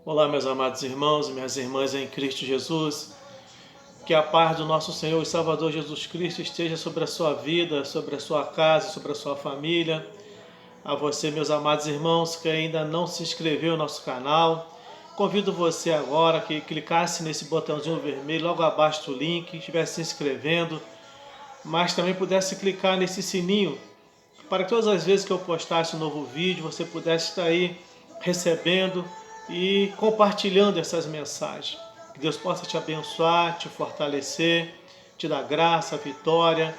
Olá, meus amados irmãos e minhas irmãs em Cristo Jesus. Que a paz do nosso Senhor e Salvador Jesus Cristo esteja sobre a sua vida, sobre a sua casa, sobre a sua família. A você, meus amados irmãos, que ainda não se inscreveu no nosso canal, convido você agora que clicasse nesse botãozinho vermelho logo abaixo do link, estivesse se inscrevendo, mas também pudesse clicar nesse sininho para que todas as vezes que eu postasse um novo vídeo, você pudesse estar aí recebendo e compartilhando essas mensagens. Que Deus possa te abençoar, te fortalecer, te dar graça, vitória.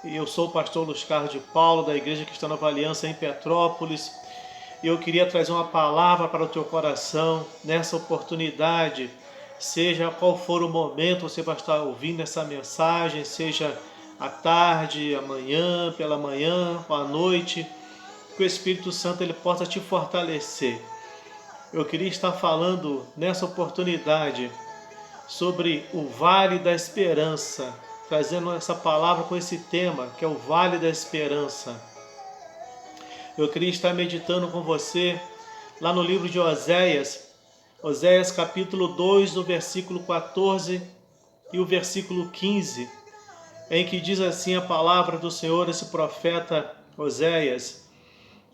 E eu sou o pastor Luiz Carlos de Paulo, da Igreja Cristã Nova Aliança em Petrópolis. E eu queria trazer uma palavra para o teu coração nessa oportunidade. Seja qual for o momento, você vai estar ouvindo essa mensagem, seja à tarde, amanhã, pela manhã, ou à noite, que o Espírito Santo ele possa te fortalecer. Eu queria estar falando nessa oportunidade sobre o Vale da Esperança, trazendo essa palavra com esse tema, que é o Vale da Esperança. Eu queria estar meditando com você lá no livro de Oséias, Oséias capítulo 2, no versículo 14 e o versículo 15, em que diz assim a palavra do Senhor, esse profeta Oséias: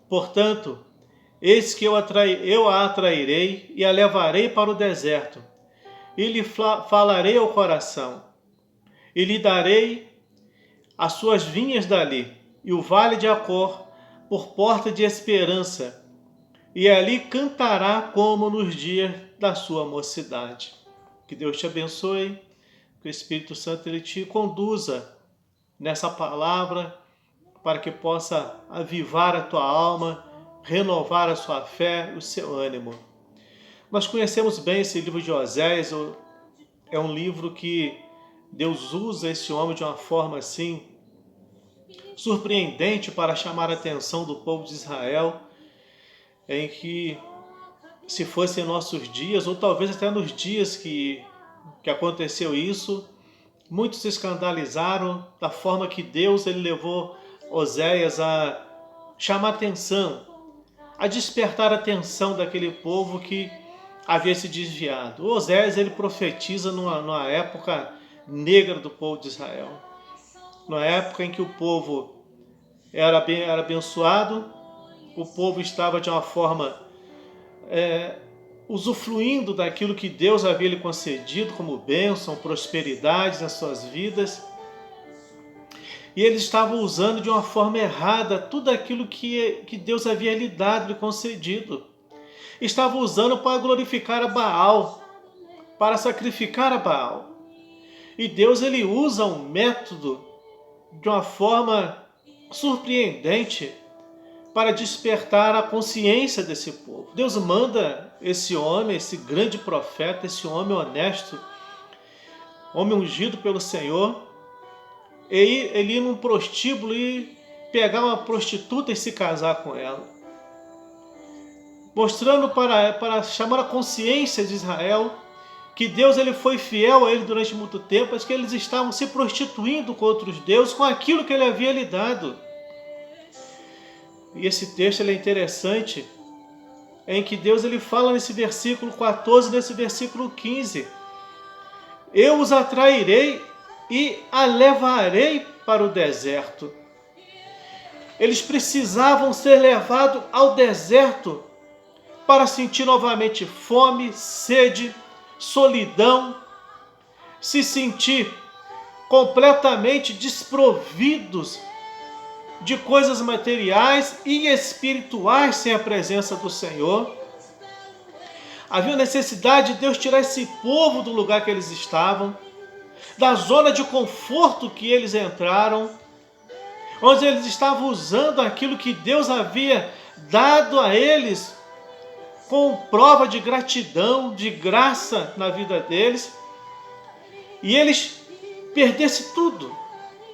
Portanto, eis que eu a atrairei e a levarei para o deserto, e lhe falarei ao coração, e lhe darei as suas vinhas dali, e o vale de Acor por porta de esperança, e ali cantará como nos dias da sua mocidade. Que Deus te abençoe, que o Espírito Santo ele te conduza nessa palavra, para que possa avivar a tua alma, renovar a sua fé e o seu ânimo. Nós conhecemos bem esse livro de Oséias, é um livro que Deus usa esse homem de uma forma assim surpreendente para chamar a atenção do povo de Israel, em que, se fosse em nossos dias, ou talvez até nos dias que aconteceu isso, muitos se escandalizaram da forma que Deus ele levou Oséias a chamar atenção, a despertar a atenção daquele povo que havia se desviado. Oséias ele profetiza numa época negra do povo de Israel, numa época em que o povo era abençoado, o povo estava de uma forma usufruindo daquilo que Deus havia lhe concedido como bênção, prosperidade nas suas vidas. E eles estavam usando de uma forma errada tudo aquilo que Deus havia lhe dado, lhe concedido. Estavam usando para glorificar a Baal, para sacrificar a Baal. E Deus ele usa um método de uma forma surpreendente para despertar a consciência desse povo. Deus manda esse homem, esse grande profeta, esse homem honesto, homem ungido pelo Senhor, ele ir num prostíbulo e pegar uma prostituta e se casar com ela, mostrando para chamar a consciência de Israel que Deus ele foi fiel a ele durante muito tempo, mas que eles estavam se prostituindo com outros deuses, com aquilo que ele havia lhe dado. E esse texto ele é interessante, em que Deus ele fala nesse versículo 14, nesse versículo 15: Eu os atrairei e a levarei para o deserto. Eles precisavam ser levados ao deserto para sentir novamente fome, sede, solidão, se sentir completamente desprovidos de coisas materiais e espirituais sem a presença do Senhor. Havia necessidade de Deus tirar esse povo do lugar que eles estavam, da zona de conforto que eles entraram, onde eles estavam usando aquilo que Deus havia dado a eles com prova de gratidão, de graça na vida deles, e eles perdessem tudo,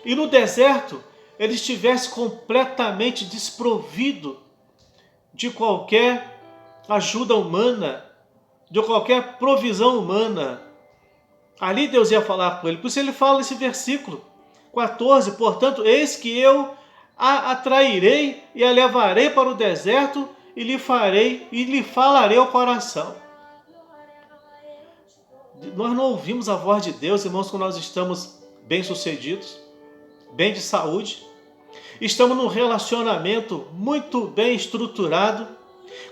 e no deserto eles estivessem completamente desprovidos de qualquer ajuda humana, de qualquer provisão humana. Ali Deus ia falar com ele. Por isso ele fala nesse versículo 14: Portanto, eis que eu a atrairei e a levarei para o deserto e lhe falarei ao coração. Nós não ouvimos a voz de Deus, irmãos, quando nós estamos bem-sucedidos, bem de saúde, estamos num relacionamento muito bem estruturado,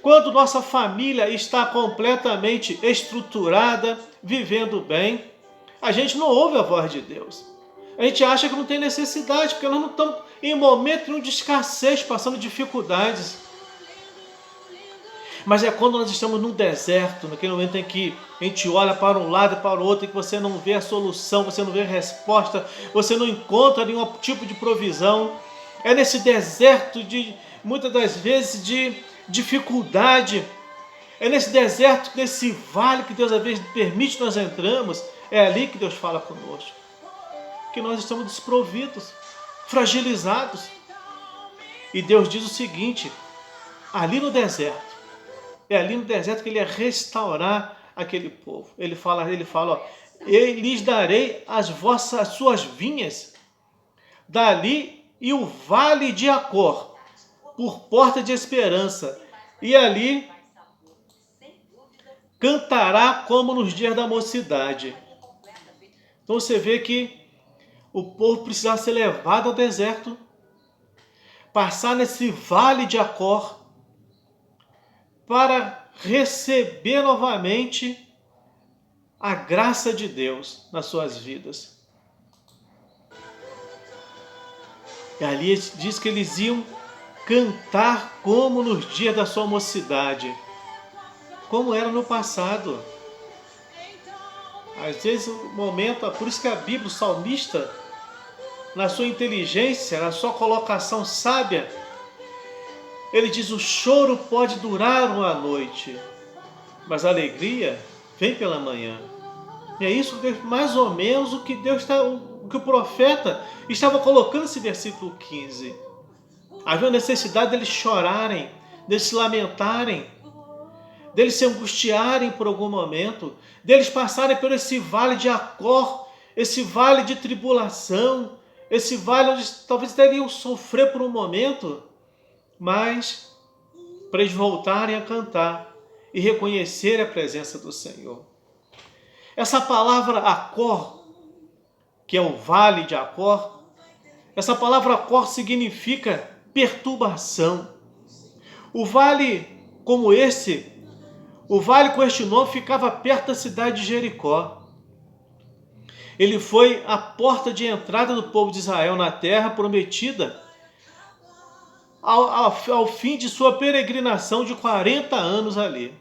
quando nossa família está completamente estruturada, vivendo bem, a gente não ouve a voz de Deus. A gente acha que não tem necessidade, porque nós não estamos em momento nenhum de escassez, passando dificuldades. Mas é quando nós estamos num deserto, naquele momento em que a gente olha para um lado e para o outro, e que você não vê a solução, você não vê a resposta, você não encontra nenhum tipo de provisão. É nesse deserto, muitas das vezes, de dificuldade. É nesse deserto, nesse vale que Deus às vezes permite nós entramos. É ali que Deus fala conosco. Que nós estamos desprovidos, fragilizados. E Deus diz o seguinte, ali no deserto, é ali no deserto que Ele ia restaurar aquele povo. Ele fala, ó, eu lhes darei as suas vinhas, dali e o vale de Acor, por porta de esperança, e ali cantará como nos dias da mocidade. Então você vê que o povo precisava ser levado ao deserto, passar nesse vale de Acor, para receber novamente a graça de Deus nas suas vidas. E ali diz que eles iam cantar como nos dias da sua mocidade, como era no passado. Às vezes o momento, por isso que a Bíblia, o salmista, na sua inteligência, na sua colocação sábia, ele diz, o choro pode durar uma noite, mas a alegria vem pela manhã. E é isso mais ou menos o que o que o profeta estava colocando nesse versículo 15. Havia necessidade deles chorarem, deles se lamentarem, deles se angustiarem por algum momento, deles passarem por esse vale de Acor, esse vale de tribulação, esse vale onde talvez teriam sofrer por um momento, mas para eles voltarem a cantar e reconhecer a presença do Senhor. Essa palavra Acor, que é o vale de Acor, essa palavra Acor significa perturbação. O vale como esse, o vale com este nome ficava perto da cidade de Jericó. Ele foi a porta de entrada do povo de Israel na terra prometida ao fim de sua peregrinação de 40 anos ali.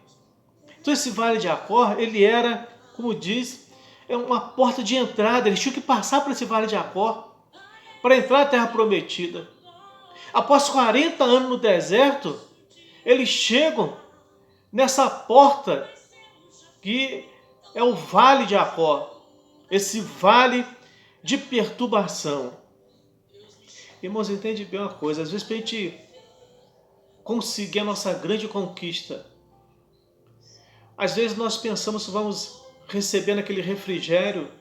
Então esse vale de Acor, ele era, como diz, uma porta de entrada. Eles tinham que passar por esse vale de Acor para entrar na terra prometida. Após 40 anos no deserto, eles chegam nessa porta que é o vale de Acor, esse vale de perturbação. Irmãos, entende bem uma coisa, às vezes para a gente conseguir a nossa grande conquista, às vezes nós pensamos que vamos receber naquele refrigério,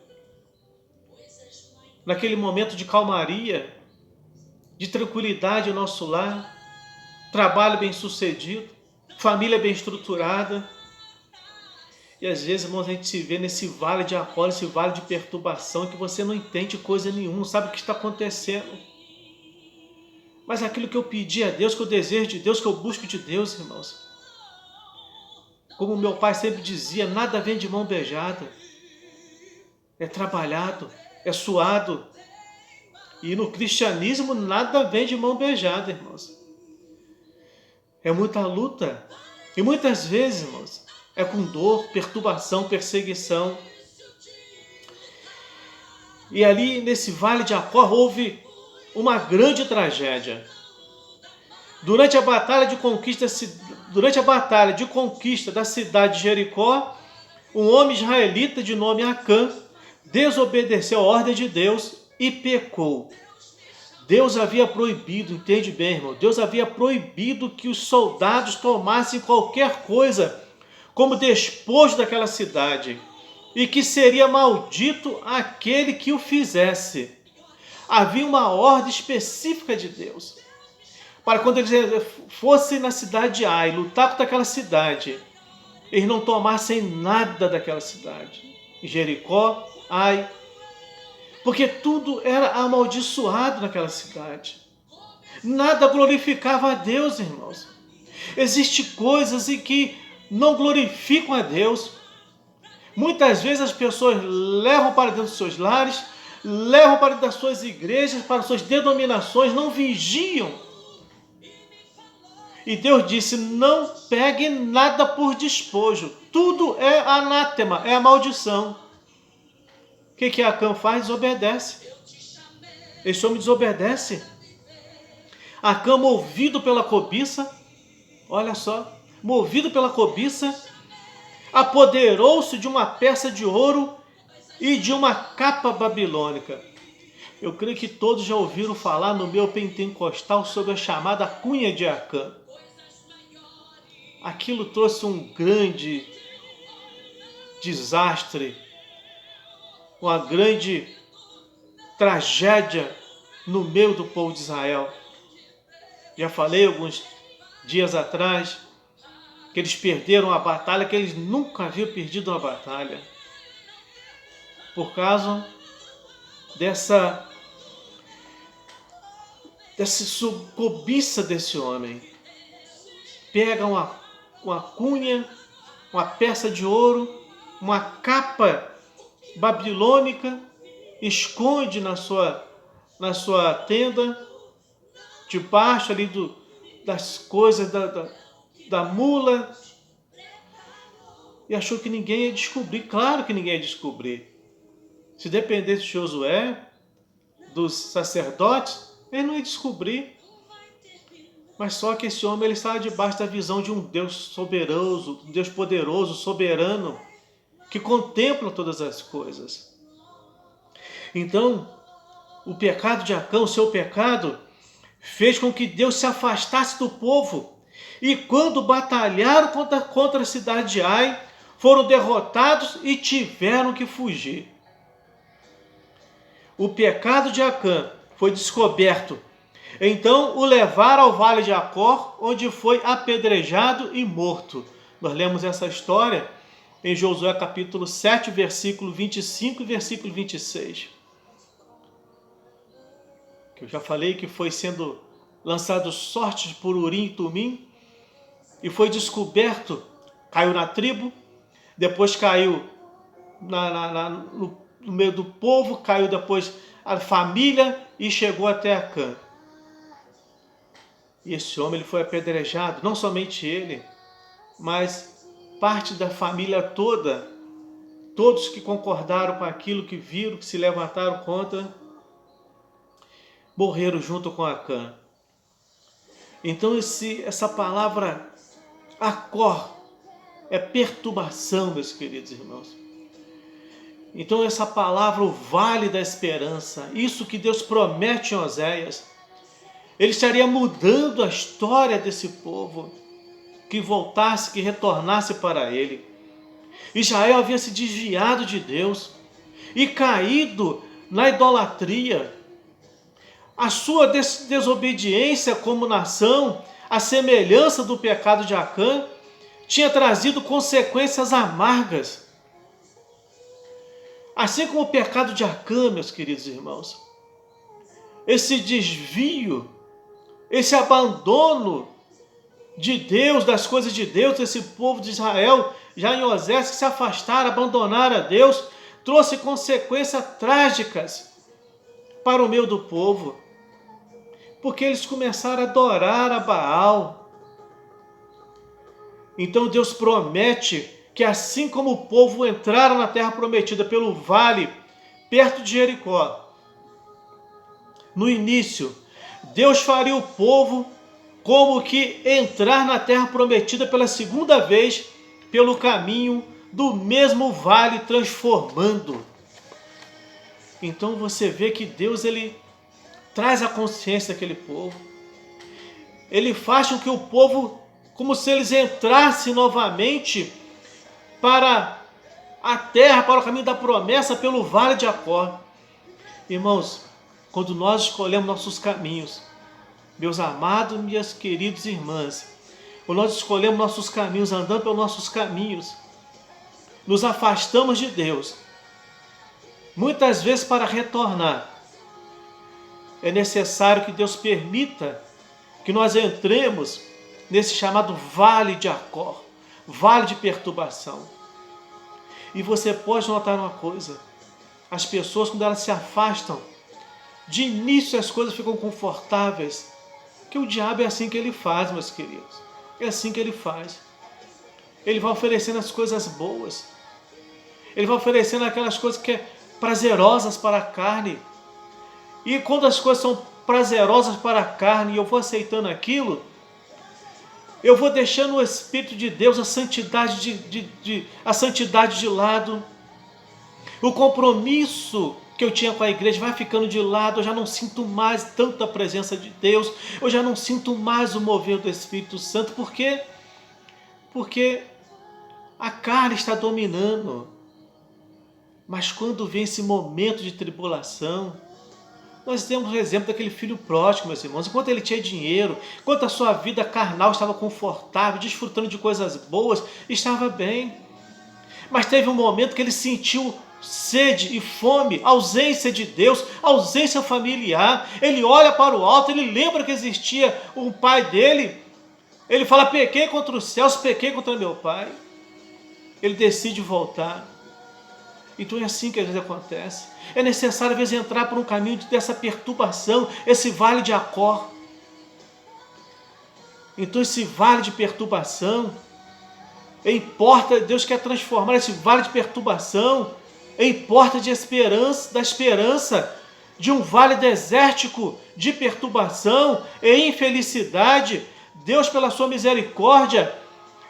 naquele momento de calmaria, de tranquilidade no nosso lar, trabalho bem sucedido, família bem estruturada. E às vezes, irmãos, a gente se vê nesse vale de Acor, esse vale de perturbação, que você não entende coisa nenhuma, não sabe o que está acontecendo. Mas aquilo que eu pedi a Deus, que eu desejo de Deus, que eu busco de Deus, irmãos. Como meu pai sempre dizia, nada vem de mão beijada. É trabalhado, é suado. E no cristianismo nada vem de mão beijada, irmãos. É muita luta. E muitas vezes, irmãos, é com dor, perturbação, perseguição. E ali nesse vale de Acor houve uma grande tragédia. Durante a batalha de conquista da cidade de Jericó, um homem israelita de nome Acã desobedeceu a ordem de Deus e pecou. Deus havia proibido, entende bem, irmão? Deus havia proibido que os soldados tomassem qualquer coisa como despojo daquela cidade, e que seria maldito aquele que o fizesse. Havia uma ordem específica de Deus, para quando eles fossem na cidade de Ai, lutar contra aquela cidade, eles não tomassem nada daquela cidade. Jericó, Ai, porque tudo era amaldiçoado naquela cidade. Nada glorificava a Deus, irmãos. Existem coisas em que não glorificam a Deus. Muitas vezes as pessoas levam para dentro dos seus lares, levam para dentro das suas igrejas, para suas denominações, não vigiam. E Deus disse, não pegue nada por despojo. Tudo é anátema, é a maldição. O que Acã faz? Desobedece. Esse homem desobedece. Acã, movido pela cobiça, olha só, movido pela cobiça, apoderou-se de uma peça de ouro e de uma capa babilônica. Eu creio que todos já ouviram falar no meio pentecostal sobre a chamada cunha de Acã. Aquilo trouxe um grande desastre, uma grande tragédia no meio do povo de Israel. Já falei alguns dias atrás que eles perderam a batalha, que eles nunca haviam perdido uma batalha, por causa dessa cobiça desse homem. Pega uma cunha, uma peça de ouro, uma capa babilônica, esconde na sua tenda, debaixo ali das coisas da mula, e achou que ninguém ia descobrir. Claro que ninguém ia descobrir. Se dependesse de Josué, dos sacerdotes, ele não ia descobrir. Mas só que esse homem ele estava debaixo da visão de um Deus soberano, um Deus poderoso, soberano, que contempla todas as coisas. Então, o pecado de Acã, o seu pecado, fez com que Deus se afastasse do povo. E quando batalharam contra a cidade de Ai, foram derrotados e tiveram que fugir. O pecado de Acã foi descoberto. Então o levaram ao vale de Acor, onde foi apedrejado e morto. Nós lemos essa história em Josué capítulo 7, versículo 25 e versículo 26. Que eu já falei que foi sendo lançado sortes por Urim e Tumim, e foi descoberto, caiu na tribo, depois caiu no meio do povo, caiu depois a família e chegou até Acã. E esse homem ele foi apedrejado, não somente ele, mas parte da família toda, todos que concordaram com aquilo, que viram, que se levantaram contra, morreram junto com Acã. Então essa palavra Acor é perturbação, meus queridos irmãos. Então essa palavra, o vale da esperança, isso que Deus promete em Oséias, ele estaria mudando a história desse povo, que voltasse, que retornasse para ele. Israel havia se desviado de Deus e caído na idolatria. A sua desobediência como nação, a semelhança do pecado de Acã, tinha trazido consequências amargas. Assim como o pecado de Acã, meus queridos irmãos, esse desvio, esse abandono de Deus, das coisas de Deus, esse povo de Israel, já em Osés, que se afastaram, abandonaram a Deus, trouxe consequências trágicas para o meio do povo, porque eles começaram a adorar a Baal. Então Deus promete que assim como o povo entraram na terra prometida pelo vale, perto de Jericó, no início, Deus faria o povo como que entrar na terra prometida pela segunda vez, pelo caminho do mesmo vale, transformando. Então você vê que Deus ele traz a consciência daquele povo. Ele faz com que o povo, como se eles entrassem novamente para a terra, para o caminho da promessa, pelo vale de Acor. Irmãos, quando nós escolhemos nossos caminhos, meus amados, minhas queridas irmãs, quando nós escolhemos nossos caminhos, andando pelos nossos caminhos, nos afastamos de Deus, Muitas vezes, para retornar, é necessário que Deus permita que nós entremos nesse chamado vale de Acor, vale de perturbação. E você pode notar uma coisa: as pessoas, quando elas se afastam, de início as coisas ficam confortáveis, que o diabo é assim que ele faz, meus queridos. É assim que ele faz. Ele vai oferecendo as coisas boas. Ele vai oferecendo aquelas coisas que é prazerosas para a carne. E quando as coisas são prazerosas para a carne e eu vou aceitando aquilo, eu vou deixando o Espírito de Deus, a santidade a santidade de lado. O compromisso que eu tinha com a igreja vai ficando de lado. Eu já não sinto mais tanta presença de Deus. Eu já não sinto mais o mover do Espírito Santo. Por quê? Porque a carne está dominando. Mas quando vem esse momento de tribulação, nós temos o exemplo daquele filho pródigo, meus irmãos. Enquanto ele tinha dinheiro, enquanto a sua vida carnal estava confortável, desfrutando de coisas boas, estava bem. Mas teve um momento que ele sentiu sede e fome, ausência de Deus, ausência familiar. Ele olha para o alto, ele lembra que existia um pai dele. Ele fala: pequei contra os céus, pequei contra meu pai. Ele decide voltar. Então é assim que às vezes acontece. É necessário às vezes entrar por um caminho dessa perturbação, esse vale de Acor. Então esse vale de perturbação, Deus quer transformar esse vale de perturbação em porta de esperança, da esperança, de um vale desértico de perturbação e infelicidade. Deus, pela sua misericórdia,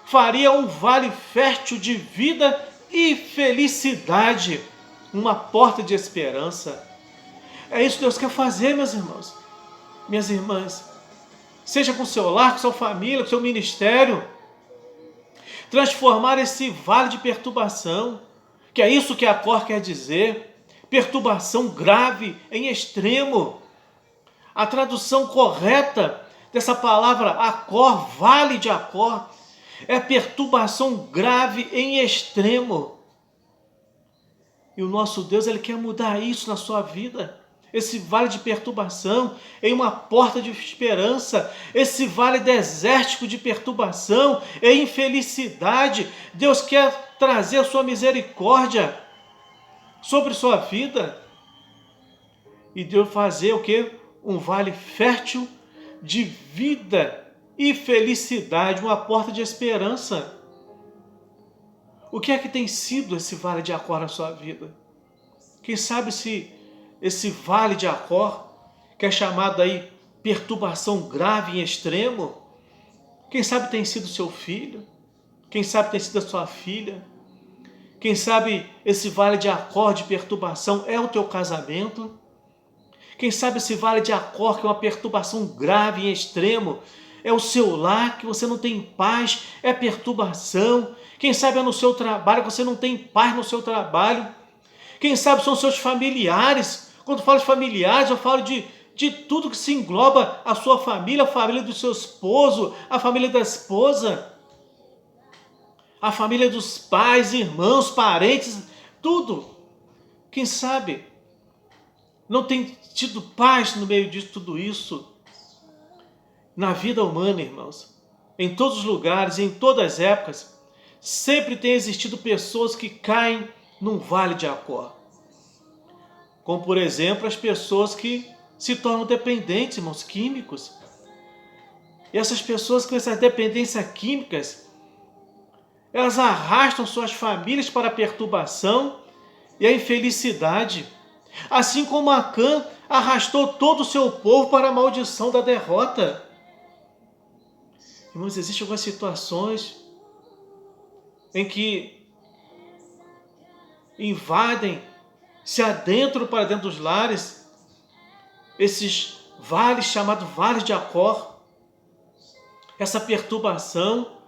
faria um vale fértil de vida e felicidade, uma porta de esperança. É isso que Deus quer fazer, meus irmãos, minhas irmãs. Seja com seu lar, com sua família, com seu ministério, transformar esse vale de perturbação, que é isso que Acor quer dizer, perturbação grave em extremo. A tradução correta dessa palavra Acor, vale de Acor, é perturbação grave em extremo. E o nosso Deus, Ele quer mudar isso na sua vida. Esse vale de perturbação em uma porta de esperança. Esse vale desértico de perturbação e infelicidade. Deus quer trazer a sua misericórdia sobre sua vida. E Deus fazer o quê? Um vale fértil de vida e felicidade, uma porta de esperança. O que é que tem sido esse vale de Acor na sua vida? Quem sabe se esse vale de Acor, que é chamado aí perturbação grave em extremo, quem sabe tem sido seu filho? Quem sabe tem sido a sua filha? Quem sabe esse vale de Acor de perturbação é o teu casamento? Quem sabe esse vale de Acor, que é uma perturbação grave em extremo, é o seu lar, que você não tem paz, é perturbação. Quem sabe é no seu trabalho, que você não tem paz no seu trabalho. Quem sabe são seus familiares. Quando eu falo de familiares, eu falo de tudo que se engloba a sua família, a família do seu esposo, a família da esposa, a família dos pais, irmãos, parentes, tudo. Quem sabe não tem tido paz no meio de tudo isso? Na vida humana, irmãos, em todos os lugares, em todas as épocas, sempre tem existido pessoas que caem num vale de Acor. Como, por exemplo, as pessoas que se tornam dependentes, irmãos, químicos. E essas pessoas com essas dependências químicas, elas arrastam suas famílias para a perturbação e a infelicidade. Assim como Acã arrastou todo o seu povo para a maldição da derrota. Irmãos, existem algumas situações em que invadem, se adentram para dentro dos lares, esses vales chamados vales de Acor, essa perturbação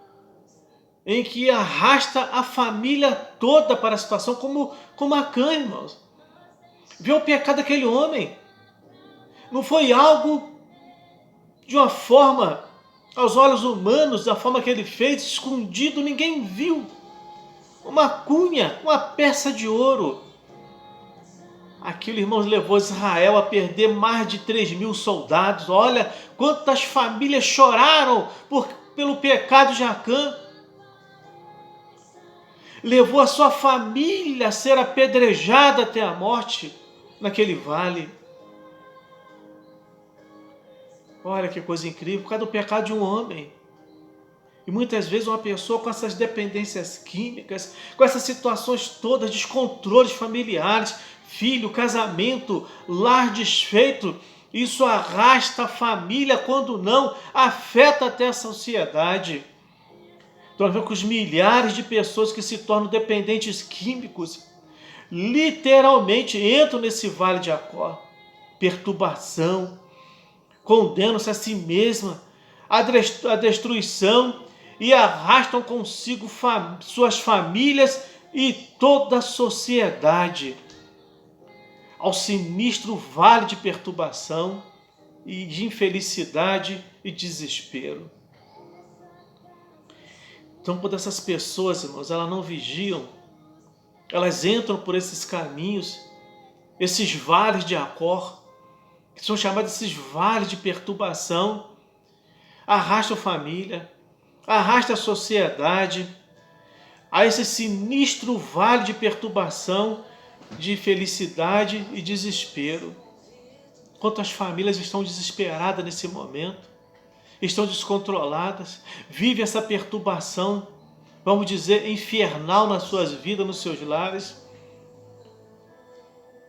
em que arrasta a família toda para a situação, como Acã, irmãos. Vê o pecado daquele homem. Não foi algo de uma forma, aos olhos humanos, da forma que ele fez, escondido, ninguém viu. Uma cunha, uma peça de ouro. Aquilo, irmãos, levou Israel a perder mais de 3.000 soldados. Olha quantas famílias choraram pelo pecado de Acã. Levou a sua família a ser apedrejada até a morte naquele vale. Olha que coisa incrível, por causa do pecado de um homem. E muitas vezes uma pessoa com essas dependências químicas, com essas situações todas, descontroles familiares, filho, casamento, lar desfeito, isso arrasta a família, quando não, afeta até a sociedade. Então, nós vemos que os milhares de pessoas que se tornam dependentes químicos, literalmente entram nesse vale de Acor. Perturbação, condenam-se a si mesma, a destruição, e arrastam consigo suas famílias e toda a sociedade ao sinistro vale de perturbação e de infelicidade e desespero. Então, quando essas pessoas, irmãos, elas não vigiam, elas entram por esses caminhos, esses vales de Acor, que são chamados esses vales de perturbação, arrastam família, arrasta a sociedade a esse sinistro vale de perturbação, de infelicidade e desespero. Quantas famílias estão desesperadas nesse momento, estão descontroladas, vivem essa perturbação, vamos dizer, infernal nas suas vidas, nos seus lares.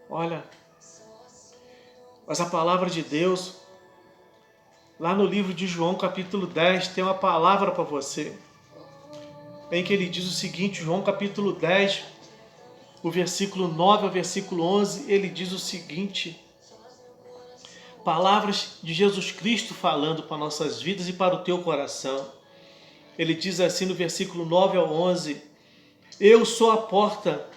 Olha, mas a palavra de Deus, lá no livro de João, capítulo 10, tem uma palavra para você, em que ele diz o seguinte, João capítulo 10, o versículo 9 ao versículo 11, ele diz o seguinte, palavras de Jesus Cristo falando para nossas vidas e para o teu coração. Ele diz assim no versículo 9 ao 11, eu sou a porta,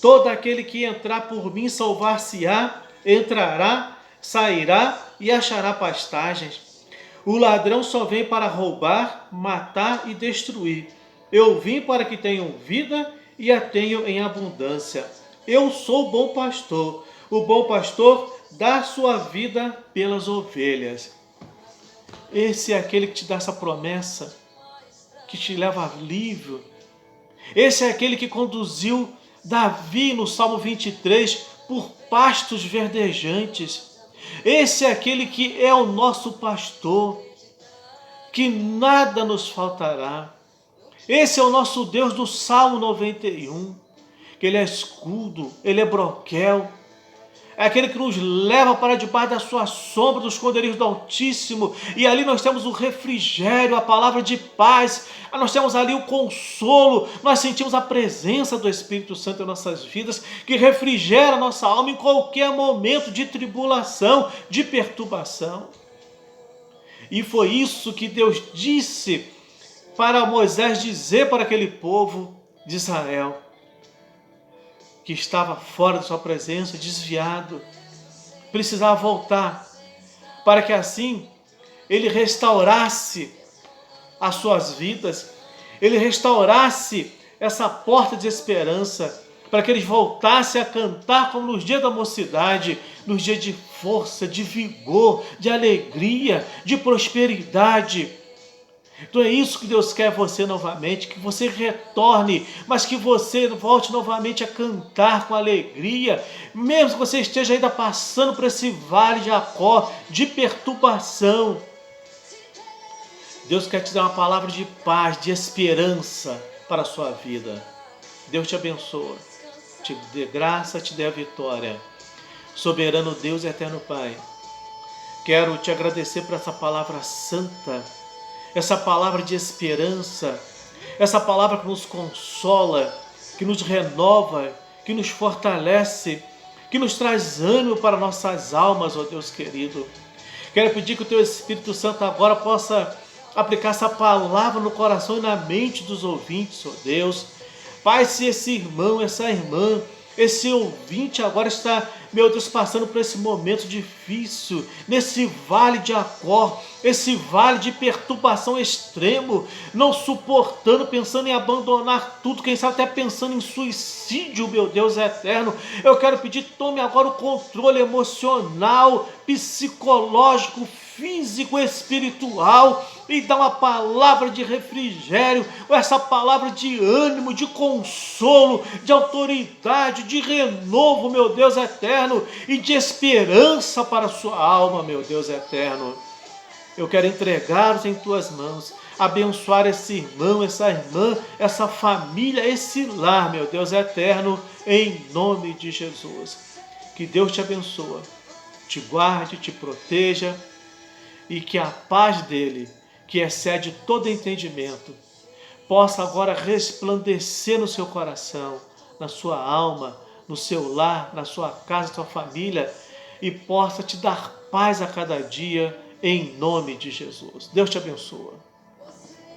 todo aquele que entrar por mim salvar-se-á, entrará, sairá e achará pastagens. O ladrão só vem para roubar, matar e destruir. Eu vim para que tenham vida e a tenham em abundância. Eu sou o bom pastor. O bom pastor dá sua vida pelas ovelhas. Esse é aquele que te dá essa promessa, que te leva a alívio. Esse é aquele que conduziu Davi no Salmo 23 por pastos verdejantes. Esse é aquele que é o nosso pastor, que nada nos faltará. Esse é o nosso Deus do Salmo 91, que Ele é escudo, Ele é broquel, é aquele que nos leva para debaixo da sua sombra, dos esconderijos do Altíssimo, e ali nós temos o refrigério, a palavra de paz, nós temos ali o consolo, nós sentimos a presença do Espírito Santo em nossas vidas, que refrigera a nossa alma em qualquer momento de tribulação, de perturbação. E foi isso que Deus disse para Moisés dizer para aquele povo de Israel, que estava fora de sua presença, desviado, precisava voltar, para que assim ele restaurasse as suas vidas, ele restaurasse essa porta de esperança, para que eles voltassem a cantar como nos dias da mocidade, nos dias de força, de vigor, de alegria, de prosperidade. Então é isso que Deus quer você novamente, que você retorne, mas que você volte novamente a cantar com alegria, mesmo que você esteja ainda passando por esse vale de Acor, de perturbação. Deus quer te dar uma palavra de paz, de esperança para a sua vida. Deus te abençoa, te dê graça, te dê a vitória. Soberano Deus e eterno Pai, quero te agradecer por essa palavra santa, essa palavra de esperança, essa palavra que nos consola, que nos renova, que nos fortalece, que nos traz ânimo para nossas almas, ó Deus querido. Quero pedir que o Teu Espírito Santo agora possa aplicar essa palavra no coração e na mente dos ouvintes, ó Deus. Pai, se esse irmão, essa irmã, esse ouvinte agora está meu Deus, passando por esse momento difícil, nesse vale de Acor, esse vale de perturbação extremo, não suportando, pensando em abandonar tudo, quem sabe até pensando em suicídio, meu Deus eterno. Eu quero pedir, tome agora o controle emocional, psicológico, físico, espiritual, e dá uma palavra de refrigério, essa palavra de ânimo, de consolo, de autoridade, de renovo, meu Deus eterno, e de esperança para a sua alma, meu Deus eterno. Eu quero entregá-los em tuas mãos, abençoar esse irmão, essa irmã, essa família, esse lar, meu Deus eterno, em nome de Jesus. Que Deus te abençoe, te guarde, te proteja, e que a paz dele, que excede todo entendimento, possa agora resplandecer no seu coração, na sua alma, no seu lar, na sua casa, na sua família, e possa te dar paz a cada dia, em nome de Jesus. Deus te abençoe.